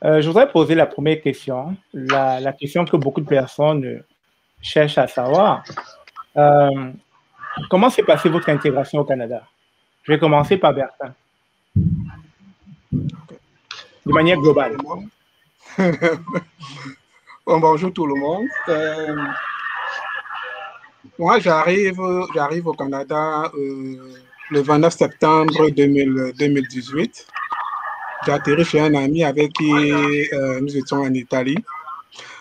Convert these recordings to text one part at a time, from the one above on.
Je voudrais poser la première question, la question que beaucoup de personnes cherchent à savoir. Euh, Comment s'est passée votre intégration au Canada? Je vais commencer par Bertrand, de manière Bonjour tout globale. le monde. Bon, bonjour tout le monde. Moi, j'arrive au Canada le 29 septembre 2018. J'ai atterri chez un ami avec qui nous étions en Italie.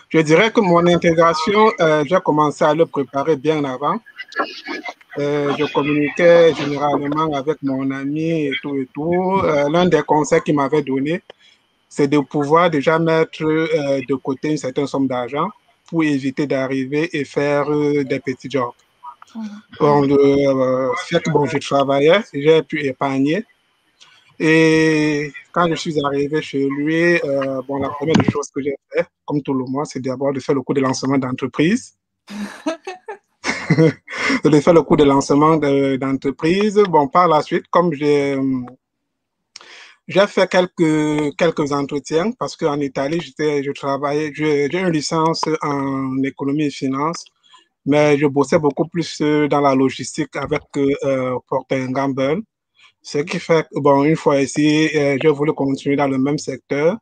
Je dirais que mon intégration, j'ai commencé à le préparer bien avant. Je communiquais généralement avec mon ami et tout et tout. L'un des conseils qu'il m'avait donné, c'est de pouvoir déjà mettre de côté une certaine somme d'argent pour éviter d'arriver et faire des petits jobs. Bon, fait que bon, je travaillais, j'ai pu épargner. Et quand je suis arrivé chez lui, bon, la première des choses que j'ai fait, comme tout le monde, c'est d'abord de faire le cours de lancement d'entreprise. De faire le cours de lancement d'entreprise. Bon, par la suite, comme j'ai fait quelques entretiens parce qu'en Italie, je travaillais, j'ai une licence en économie et finance, mais je bossais beaucoup plus dans la logistique avec Procter & Gamble. Ce qui fait que, bon, une fois ici, j'ai voulu continuer dans le même secteur.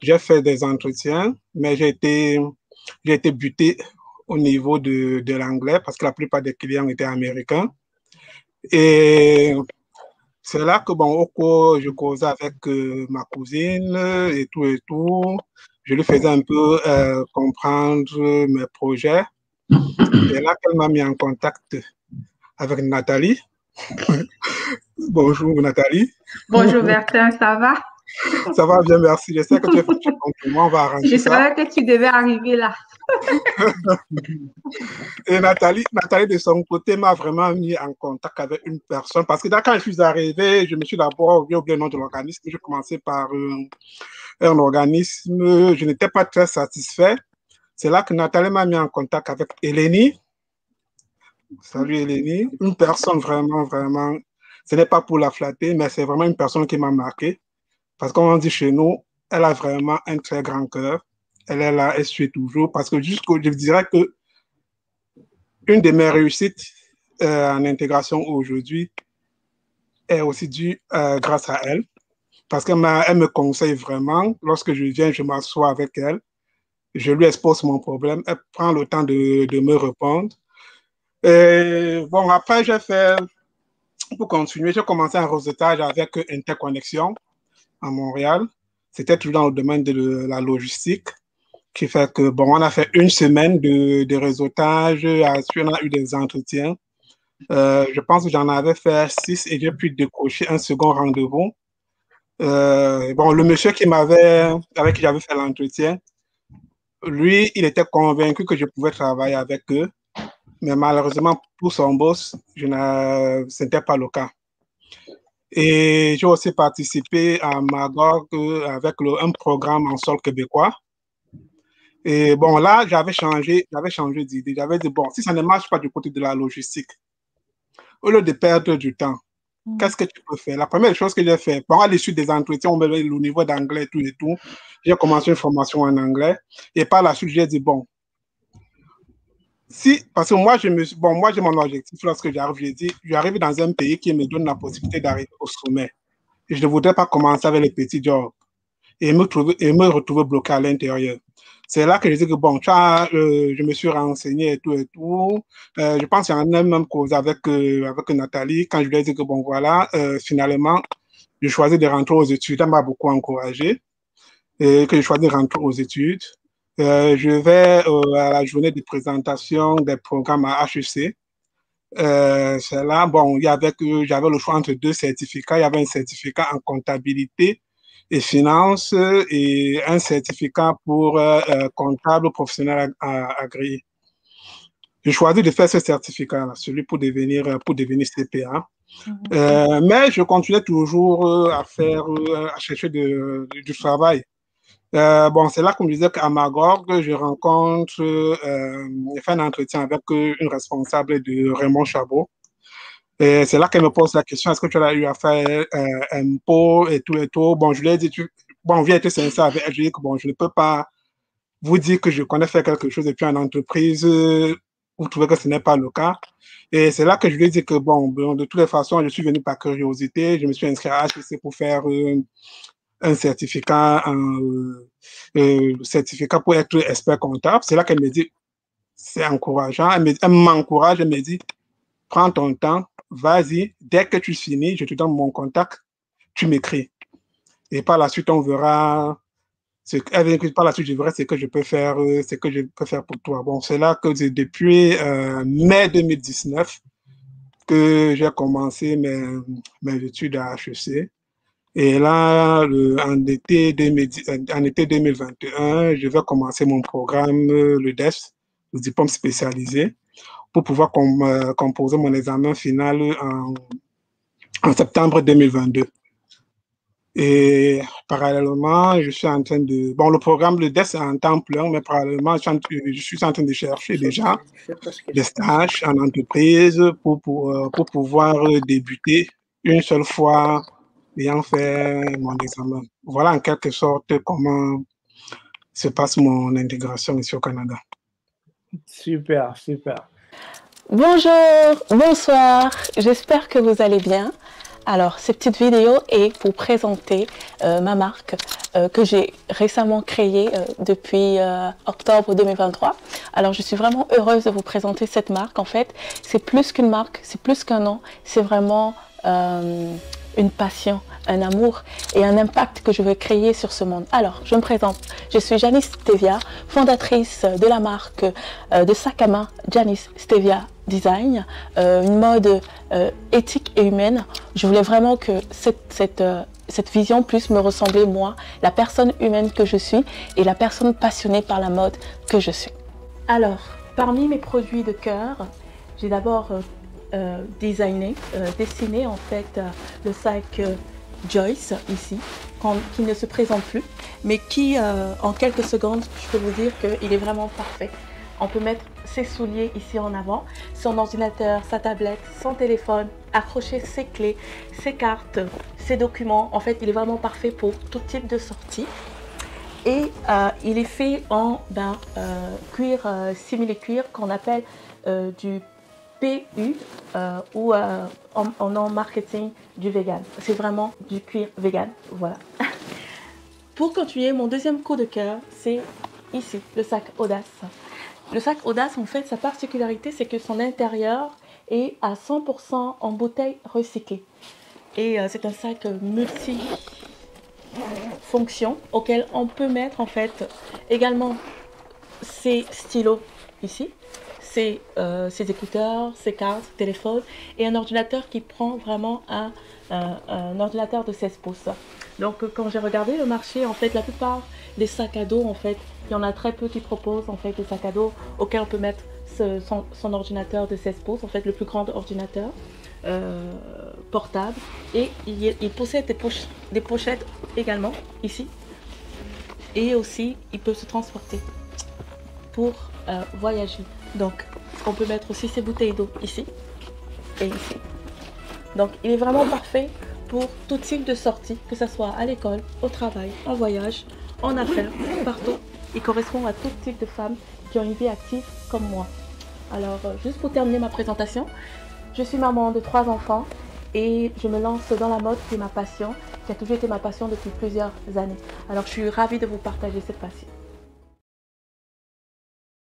J'ai fait des entretiens, mais j'ai été buté au niveau de l'anglais parce que la plupart des clients étaient américains. Et c'est là que, bon, au cours, je causais avec ma cousine et tout et tout. Je lui faisais un peu comprendre mes projets. C'est là qu'elle m'a mis en contact avec Nathalie. Bonjour Nathalie. Bonjour Bertrand, ça va? Ça va bien, merci. Je sais que tu es fatigué contre moi, on va arranger Je ça. savais que tu devais arriver là. Et Nathalie, de son côté, m'a vraiment mis en contact avec une personne parce que quand je suis arrivé, je me suis d'abord oublié le nom de l'organisme. J'ai commencé par un organisme, je n'étais pas très satisfait. C'est là que Nathalie m'a mis en contact avec Eleni. Salut Eleni, une personne vraiment, vraiment, ce n'est pas pour la flatter, mais c'est vraiment une personne qui m'a marqué. Parce qu'on dit chez nous, elle a vraiment un très grand cœur. Elle est là, elle suit toujours. Parce que je dirais que une de mes réussites en intégration aujourd'hui est aussi due grâce à elle. Parce qu'elle me conseille vraiment. Lorsque je viens, je m'assois avec elle. Je lui expose mon problème. Elle prend le temps de me répondre. Et bon, après, pour continuer, j'ai commencé un réseautage avec Interconnexion à Montréal. C'était toujours dans le domaine de la logistique, qui fait que, bon, on a fait une semaine de réseautage, on a eu des entretiens. Je pense que j'en avais fait 6 et j'ai pu décrocher un second rendez-vous. Bon, le monsieur avec qui j'avais fait l'entretien, lui, il était convaincu que je pouvais travailler avec eux, mais malheureusement, pour son boss, ce n'était pas le cas. Et j'ai aussi participé à Magog avec un programme en sol québécois. Et bon, là, j'avais changé d'idée. J'avais dit, bon, si ça ne marche pas du côté de la logistique, au lieu de perdre du temps, qu'est-ce que tu peux faire? La première chose que j'ai fait, bon, à l'issue des entretiens, on me met le niveau d'anglais, tout et tout. J'ai commencé une formation en anglais. Et par la suite, j'ai dit, bon, parce que moi, j'ai mon objectif lorsque j'arrive dans un pays qui me donne la possibilité d'arriver au sommet. Et je ne voudrais pas commencer avec les petits jobs et me retrouver bloqué à l'intérieur. C'est là que je dis que bon, je me suis renseigné et tout et tout. Je pense qu'il y en a même cause avec Nathalie quand je lui ai dit que bon, voilà, finalement, j'ai choisi de rentrer aux études. Elle m'a beaucoup encouragé et que j'ai choisi de rentrer aux études. Je vais à la journée de présentation des programmes à HEC. C'est là, bon, j'avais le choix entre 2 certificats. Il y avait un certificat en comptabilité et finance et un certificat pour comptable professionnel agréé. J'ai choisi de faire ce certificat-là, celui pour devenir CPA. Mais je continuais toujours à chercher du travail. Bon, c'est là, comme je disais, qu'à Magog, j'ai fait un entretien avec une responsable de Raymond Chabot. Et c'est là qu'elle me pose la question, est-ce que tu as eu à faire impôt et tout et tout? Bon, je lui ai dit, bon, on vient être sincère avec elle. Je dis que bon, je ne peux pas vous dire que je connais faire quelque chose et puis en entreprise, vous trouvez que ce n'est pas le cas. Et c'est là que je lui ai dit que bon, de toutes les façons, je suis venu par curiosité. Je me suis inscrit à HEC pour faire un certificat, certificat pour être expert comptable. C'est là qu'elle me dit, c'est encourageant. Elle m'encourage, elle me dit, prends ton temps, vas-y, dès que tu finis, je te donne mon contact, tu m'écris. Et par la suite, on verra. Par la suite, je verrai ce que je peux faire, pour toi. Bon, c'est là que depuis mai 2019 que j'ai commencé mes études à HEC. Et là, en été 2021, je vais commencer mon programme, le DES, le diplôme spécialisé, pour pouvoir composer mon examen final en septembre 2022. Et parallèlement, je suis en train de... Bon, le programme, le DES est en temps plein, mais parallèlement, je suis en train de chercher déjà des stages en entreprise pour pouvoir débuter une seule fois ayant fait mon examen. Voilà en quelque sorte comment se passe mon intégration ici au Canada. Super, super. Bonjour, bonsoir, j'espère que vous allez bien. Alors, cette petite vidéo est pour présenter ma marque que j'ai récemment créée depuis octobre 2023. Alors, je suis vraiment heureuse de vous présenter cette marque. En fait, c'est plus qu'une marque, c'est plus qu'un nom, c'est vraiment une passion, un amour et un impact que je veux créer sur ce monde. Alors, je me présente. Je suis Janice Stevia, fondatrice de la marque de sac à main Janice Stevia Design, une mode éthique et humaine. Je voulais vraiment que cette vision puisse me ressembler, moi, la personne humaine que je suis et la personne passionnée par la mode que je suis. Alors, parmi mes produits de cœur, j'ai d'abord dessiné en fait le sac Joyce ici, qui ne se présente plus, mais qui en quelques secondes, je peux vous dire qu'il est vraiment parfait. On peut mettre ses souliers ici en avant, son ordinateur, sa tablette, son téléphone, accrocher ses clés, ses cartes, ses documents. En fait, il est vraiment parfait pour tout type de sortie. Et il est fait en cuir simili-cuir qu'on appelle du PU ou en marketing du vegan. C'est vraiment du cuir vegan, voilà. Pour continuer, mon deuxième coup de cœur, c'est ici, le sac Audace. Le sac Audace, en fait, sa particularité, c'est que son intérieur est à 100% en bouteille recyclée. Et c'est un sac multi-fonction auquel on peut mettre, en fait, également ses stylos ici, ses écouteurs, ses cartes, téléphone et un ordinateur qui prend vraiment un ordinateur de 16 pouces. Donc quand j'ai regardé le marché, en fait la plupart des sacs à dos, en fait, il y en a très peu qui proposent en fait des sacs à dos auxquels on peut mettre son ordinateur de 16 pouces, en fait le plus grand ordinateur portable, et il possède des pochettes également ici, et aussi il peut se transporter pour voyager. Donc on peut mettre aussi ses bouteilles d'eau ici et ici. Donc il est vraiment parfait pour tout type de sortie, que ce soit à l'école, au travail, en voyage, en affaires, partout. Il correspond à tout type de femmes qui ont une vie active comme moi. Alors juste pour terminer ma présentation, je suis maman de 3 enfants et je me lance dans la mode, qui est ma passion, qui a toujours été ma passion depuis plusieurs années. Alors je suis ravie de vous partager cette passion.